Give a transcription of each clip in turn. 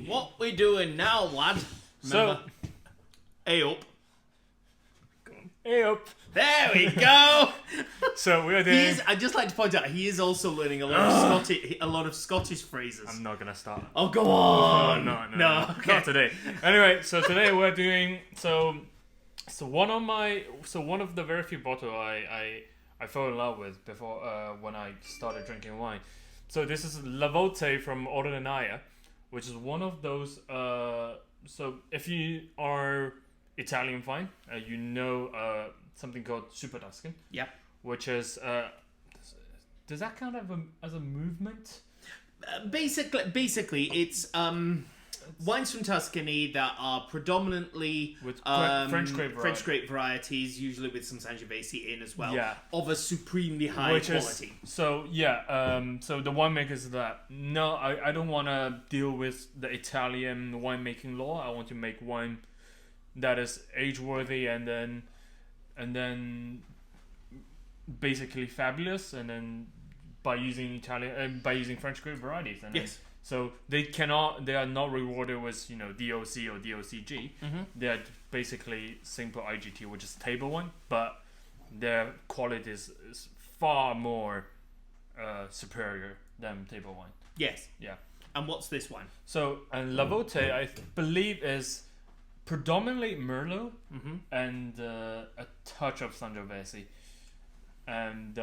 What we doing now, lad? Remember? So, Hey up. hey up. There we go. So we are He doing. is. I'd just like to point out he is also learning a lot of Scottish phrases. I'm not gonna start. Oh, go on. No, Okay. not today. Anyway, so today we're doing one of the very few bottles I fell in love with before when I started drinking wine. So this is Volte from Ornellaia, which is one of those. So if you are Italian fine, you know something called Super Tuscan. Yeah. Which is does that count as a movement? Basically, it's wines from Tuscany that are predominantly With French grape varieties, usually with some Sangiovese in as well, Yeah. of a supremely high quality. So the winemakers that no, I don't want to deal with the Italian winemaking law. I want to make wine that is age worthy and then basically fabulous, and then by using French grape varieties. And Yes. So they are not rewarded with DOC or DOCG. Mm-hmm. They are basically simple IGT, which is table wine, but their quality is far more superior than table wine. Yes. Yeah. And what's this one? So La Volte, I believe, is predominantly Merlot Mm-hmm. and a touch of Sangiovese. And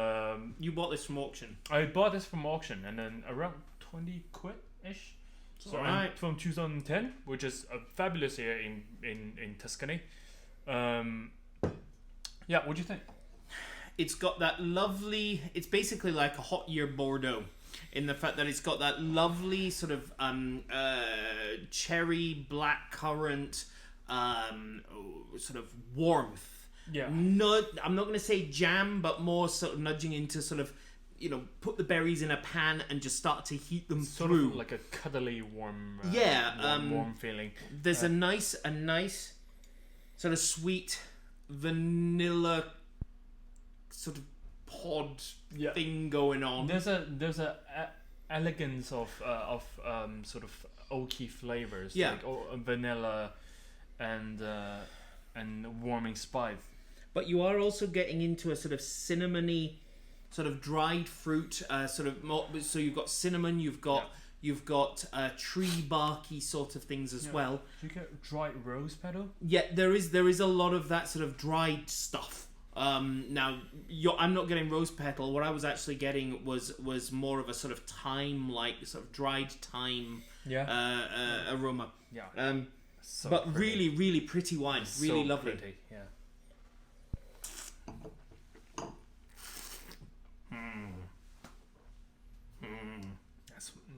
You bought this from auction. I bought this from auction, and then around 20 quid ish. So Alright. from 2010, which is a fabulous year in Tuscany. Yeah, what do you think? It's got that lovely. It's basically like a hot year Bordeaux, in the fact that it's got that lovely sort of cherry blackcurrant sort of warmth. Yeah. No, I'm not going to say jam, but more sort of nudging into sort of, put the berries in a pan and just start to heat them Sort through. of like a cuddly, warm, warm feeling. There's a nice sort of sweet vanilla sort of pod Yeah. thing going on. There's a elegance of sort of oaky flavors, Yeah. like vanilla and warming spice. But you are also getting into a sort of cinnamony, sort of dried fruit, sort of more, so you've got cinnamon, you've got tree barky sort of things as well. Do you get dried rose petal? Yeah, there is a lot of that sort of dried stuff. Now, I'm not getting rose petal. What I was actually getting was more of a sort of thyme, like sort of dried thyme aroma. Yeah. So But pretty. really, really pretty wine. Really So lovely. pretty, yeah.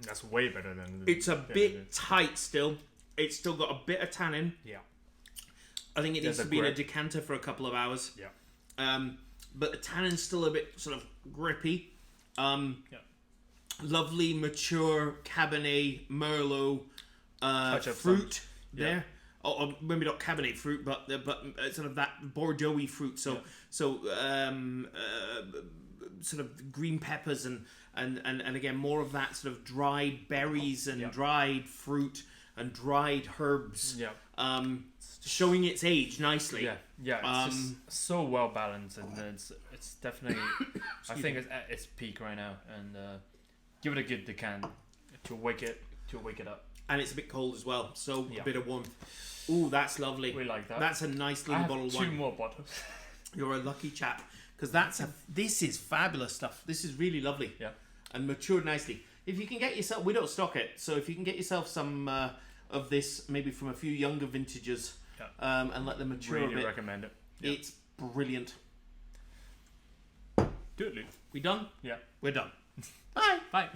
That's way better than. It's a bit tight still. It's still got a bit of tannin. Yeah. I think it needs There's to a be in a grip. decanter for a couple of hours. Yeah. But the tannin's still a bit sort of grippy. Lovely mature Cabernet Merlot Touch of fruit Yeah. there. Or maybe not Cabernet fruit, but sort of that Bordeaux-y fruit. So sort of green peppers and again more of that sort of dried berries and dried fruit and dried herbs. Yeah. Showing its age nicely. Yeah. It's just so well balanced, and it's definitely. I think it's at its peak right now, and give it a good decant to wake it up. And it's a bit cold as well, so Yeah. a bit of warmth. Ooh, that's lovely. We like that. That's a nice I little have bottle of 2 wine. more bottles. You're a lucky chap, because this is fabulous stuff. This is really lovely. Yeah. And matured nicely. If you can get yourself, we don't stock it, so if you can get yourself some of this, maybe from a few younger vintages, and let them mature a Really bit, recommend it. Yeah. it's brilliant. Do it, Luke. We done? Yeah. We're done. Bye. Bye.